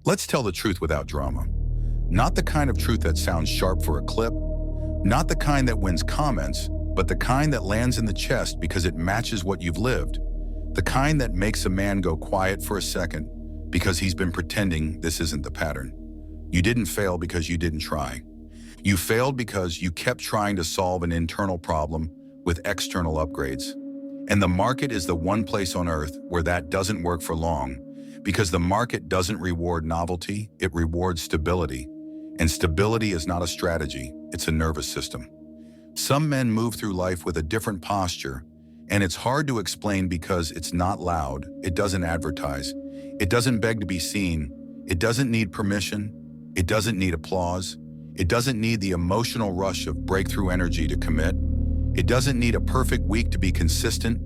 Let's tell the truth without drama. Not the kind of truth that sounds sharp for a clip, not the kind that wins comments, but the kind that lands in the chest because it matches what you've lived. The kind that makes a man go quiet for a second because he's been pretending this isn't the pattern. You didn't fail because you didn't try. You failed because you kept trying to solve an internal problem with external upgrades. And the market is the one place on earth where that doesn't work for long, because the market doesn't reward novelty, it rewards stability. And stability is not a strategy, it's a nervous system. Some men move through life with a different posture, and it's hard to explain because it's not loud, it doesn't advertise, it doesn't beg to be seen, it doesn't need permission, it doesn't need applause, it doesn't need the emotional rush of breakthrough energy to commit, it doesn't need a perfect week to be consistent,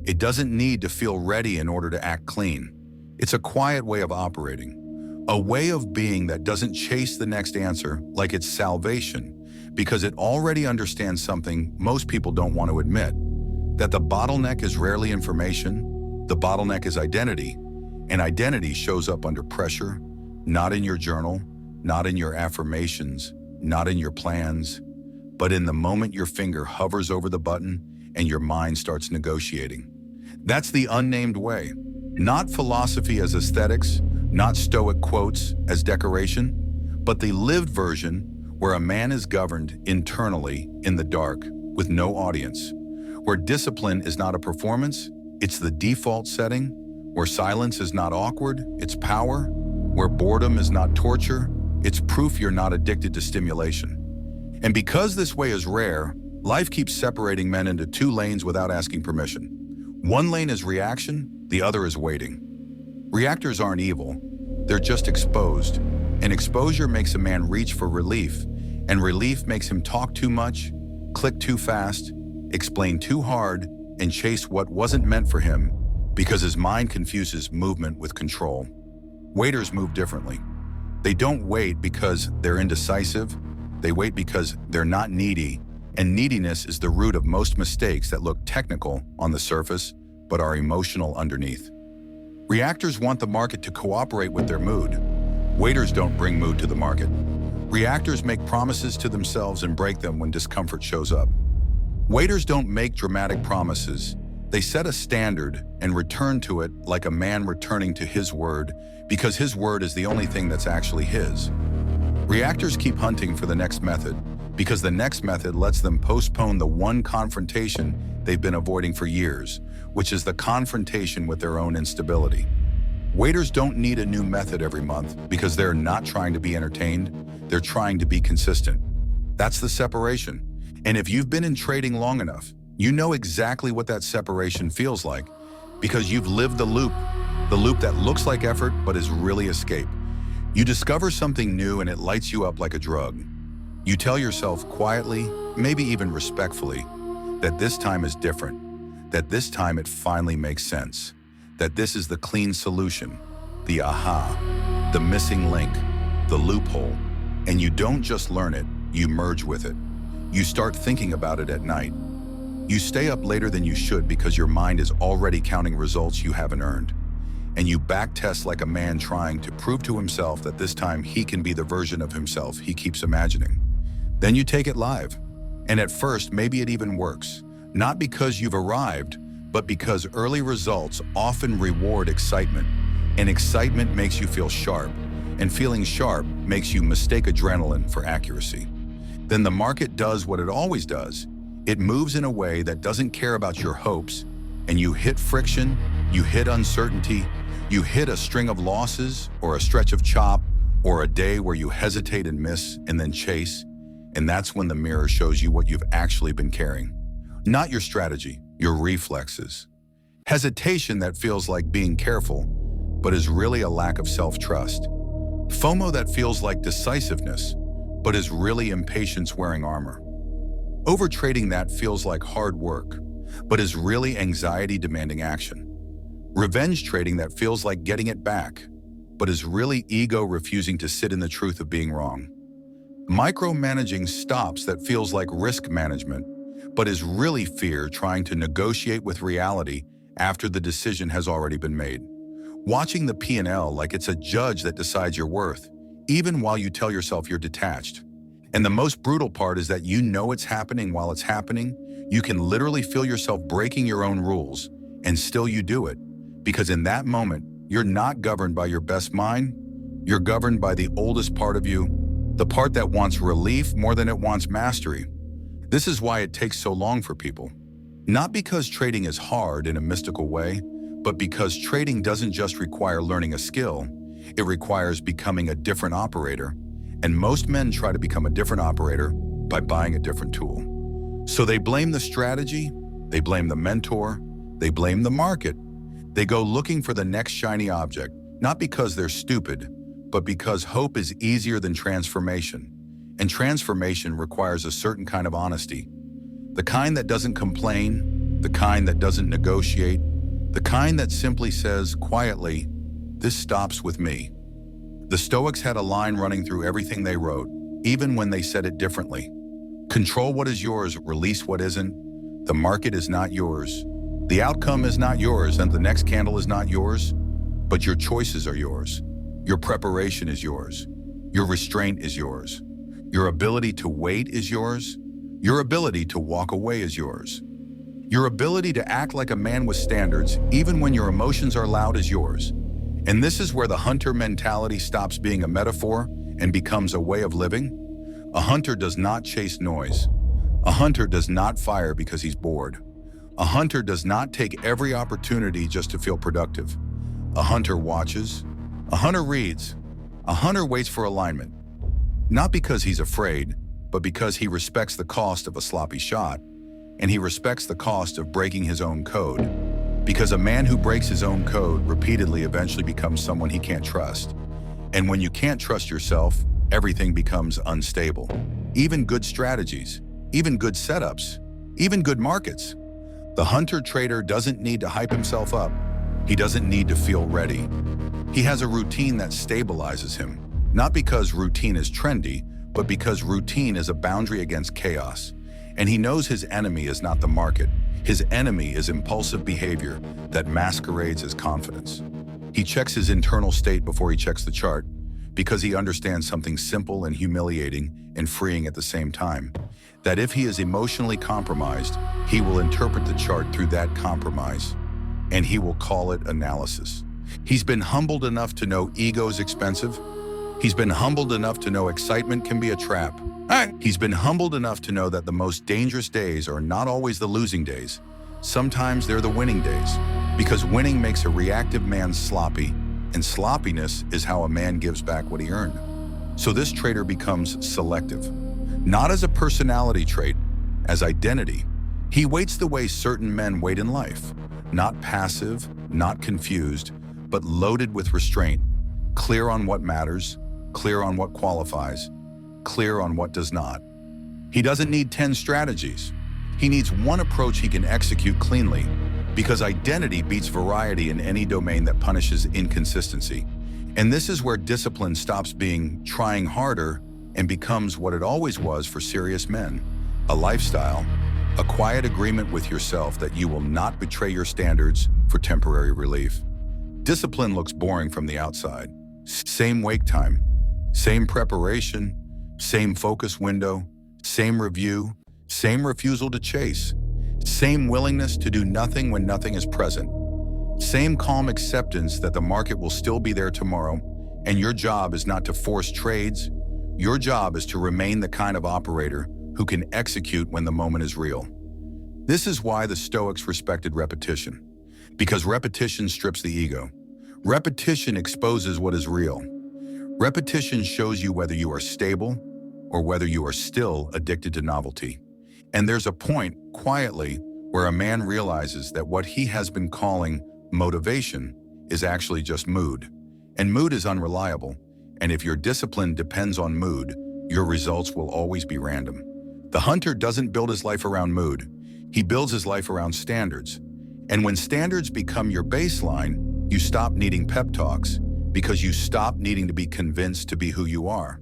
it doesn't need to feel ready in order to act clean. It's a quiet way of operating, a way of being that doesn't chase the next answer like it's salvation, because it already understands something most people don't want to admit, that the bottleneck is rarely information, the bottleneck is identity, and identity shows up under pressure, not in your journal, not in your affirmations, not in your plans, but in the moment your finger hovers over the button and your mind starts negotiating. That's the unnamed way. Not philosophy as aesthetics, not Stoic quotes as decoration, but the lived version where a man is governed internally in the dark with no audience, where discipline is not a performance, it's the default setting, where silence is not awkward, it's power, where boredom is not torture, it's proof you're not addicted to stimulation. And because this way is rare, life keeps separating men into two lanes without asking permission. One lane is reaction, the other is waiting. Reactors aren't evil, they're just exposed. And exposure makes a man reach for relief, and relief makes him talk too much, click too fast, explain too hard, and chase what wasn't meant for him because his mind confuses movement with control. Waiters move differently. They don't wait because they're indecisive, they wait because they're not needy, and neediness is the root of most mistakes that look technical on the surface but are emotional underneath. Reactors want the market to cooperate with their mood. Waiters don't bring mood to the market. Reactors make promises to themselves and break them when discomfort shows up. Waiters don't make dramatic promises. They set a standard and return to it like a man returning to his word, because his word is the only thing that's actually his. Reactors keep hunting for the next method, because the next method lets them postpone the one confrontation they've been avoiding for years, which is the confrontation with their own instability. Waiters don't need a new method every month because they're not trying to be entertained, they're trying to be consistent. That's the separation. And if you've been in trading long enough, you know exactly what that separation feels like, because you've lived the loop that looks like effort but is really escape. You discover something new and it lights you up like a drug. You tell yourself quietly, maybe even respectfully, that this time is different, that this time it finally makes sense, that this is the clean solution, the aha, the missing link, the loophole. And you don't just learn it, you merge with it. You start thinking about it at night. You stay up later than you should because your mind is already counting results you haven't earned. And you backtest like a man trying to prove to himself that this time he can be the version of himself he keeps imagining. Then you take it live. And at first, maybe it even works. Not because you've arrived, but because early results often reward excitement. And excitement makes you feel sharp. And feeling sharp makes you mistake adrenaline for accuracy. Then the market does what it always does. It moves in a way that doesn't care about your hopes. And you hit friction, you hit uncertainty, you hit a string of losses or a stretch of chop or a day where you hesitate and miss and then chase. And that's when the mirror shows you what you've actually been carrying. Not your strategy, your reflexes. Hesitation that feels like being careful, but is really a lack of self-trust. FOMO that feels like decisiveness, but is really impatience wearing armor. Overtrading that feels like hard work, but is really anxiety demanding action. Revenge trading that feels like getting it back, but is really ego refusing to sit in the truth of being wrong. Micromanaging stops that feels like risk management, but is really fear trying to negotiate with reality after the decision has already been made. watching the P&L like it's a judge that decides your worth, even while you tell yourself you're detached. And the most brutal part is that you know it's happening while it's happening. You can literally feel yourself breaking your own rules, and still you do it. Because in that moment, you're not governed by your best mind, you're governed by the oldest part of you, the part that wants relief more than it wants mastery. This is why it takes so long for people. Not because trading is hard in a mystical way, but because trading doesn't just require learning a skill, it requires becoming a different operator. And most men try to become a different operator by buying a different tool. So they blame the strategy, they blame the mentor, they blame the market. They go looking for the next shiny object, not because they're stupid, but because hope is easier than transformation. And transformation requires a certain kind of honesty. The kind that doesn't complain, the kind that doesn't negotiate, the kind that simply says quietly, "This stops with me." The Stoics had a line running through everything they wrote, even when they said it differently. Control what is yours, release what isn't. The market is not yours. The outcome is not yours, and the next candle is not yours, but your choices are yours. Your preparation is yours. Your restraint is yours. Your ability to wait is yours. Your ability to walk away is yours. Your ability to act like a man with standards, even when your emotions are loud, is yours. And this is where the hunter mentality stops being a metaphor and becomes a way of living. A hunter does not chase noise. A hunter does not fire because he's bored. A hunter does not take every opportunity just to feel productive. A hunter watches. A hunter reads. A hunter waits for alignment. Not because he's afraid, but because he respects the cost of a sloppy shot, and he respects the cost of breaking his own code. Because a man who breaks his own code repeatedly eventually becomes someone he can't trust. And when you can't trust yourself, everything becomes unstable. Even good strategies, even good setups, even good markets. The hunter-trader doesn't need to hype himself up. He doesn't need to feel ready. He has a routine that stabilizes him, not because routine is trendy, but because routine is a boundary against chaos. And he knows his enemy is not the market. His enemy is impulsive behavior that masquerades as confidence. He checks his internal state before he checks the chart, because he understands something simple and humiliating and freeing at the same time. That if he is emotionally compromised, he will interpret the chart through that compromise, and he will call it analysis. He's been humbled enough to know ego is expensive. He's been humbled enough to know excitement can be a trap. He's been humbled enough to know that the most dangerous days are not always the losing days. Sometimes they're the winning days, because winning makes a reactive man sloppy, and sloppiness is how a man gives back what he earned. So this trader becomes selective, not as a personality trait, as identity. He waits the way certain men wait in life, not passive, not confused, but loaded with restraint, clear on what matters, clear on what qualifies, clear on what does not. He doesn't need 10 strategies. He needs one approach he can execute cleanly, because identity beats variety in any domain that punishes inconsistency. And this is where discipline stops being trying harder and becomes what it always was for serious men: a lifestyle, a quiet agreement with yourself that you will not betray your standards for temporary relief. Discipline looks boring from the outside. Same wake time, same preparation, same focus window, same review, same refusal to chase, same willingness to do nothing when nothing is present, same calm acceptance that the market will still be there tomorrow, and your job is not to force trades. Your job is to remain the kind of operator who can execute when the moment is real. This is why the Stoics respected repetition, because repetition strips the ego. Repetition exposes what is real. Repetition shows you whether you are stable or whether you are still addicted to novelty. And there's a point, quietly, where a man realizes that what he has been calling motivation is actually just mood. And mood is unreliable. And if your discipline depends on mood, your results will always be random. The hunter doesn't build his life around mood. He builds his life around standards. And when standards become your baseline, you stop needing pep talks, because you stop needing to be convinced to be who you are.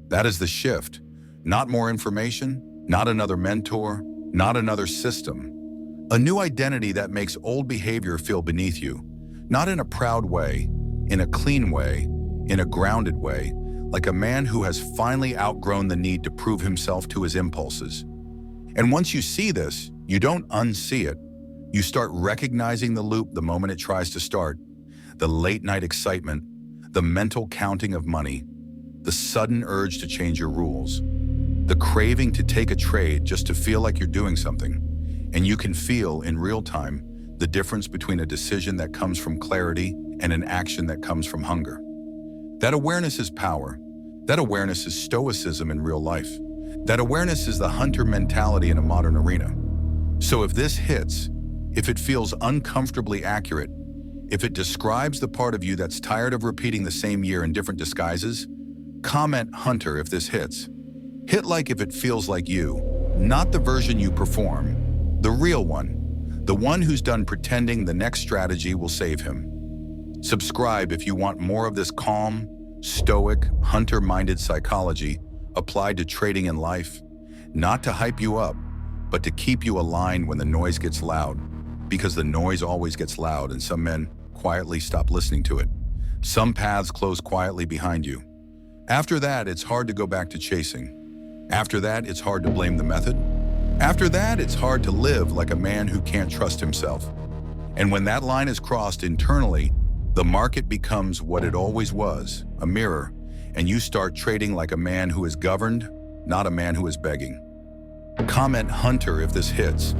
That is the shift. Not more information, not another mentor, not another system. A new identity that makes old behavior feel beneath you. Not in a proud way, in a clean way, in a grounded way, like a man who has finally outgrown the need to prove himself to his impulses. And once you see this, you don't unsee it. You start recognizing the loop the moment it tries to start, the late-night excitement, the mental counting of money, the sudden urge to change your rules, the craving to take a trade just to feel like you're doing something. And you can feel in real time the difference between a decision that comes from clarity and an action that comes from hunger. That awareness is power. That awareness is stoicism in real life. That awareness is the hunter mentality in a modern arena. So if this hits, if it feels uncomfortably accurate, if it describes the part of you that's tired of repeating the same year in different disguises, comment hunter if this hits. Hit like if it feels like you, not the version you perform, the real one, the one who's done pretending the next strategy will save him. Subscribe if you want more of this calm, stoic, hunter-minded psychology applied to trading in life, not to hype you up, but to keep you aligned when the noise gets loud, because the noise always gets loud and some men quietly stop listening to it. Some paths close quietly behind you. After that, it's hard to go back to chasing. After that, it's hard to blame the method. After that, it's hard to live like a man who can't trust himself. And when that line is crossed internally, the market becomes what it always was, a mirror, and you start trading like a man who is governed, not a man who is begging. Comment hunter if this hits.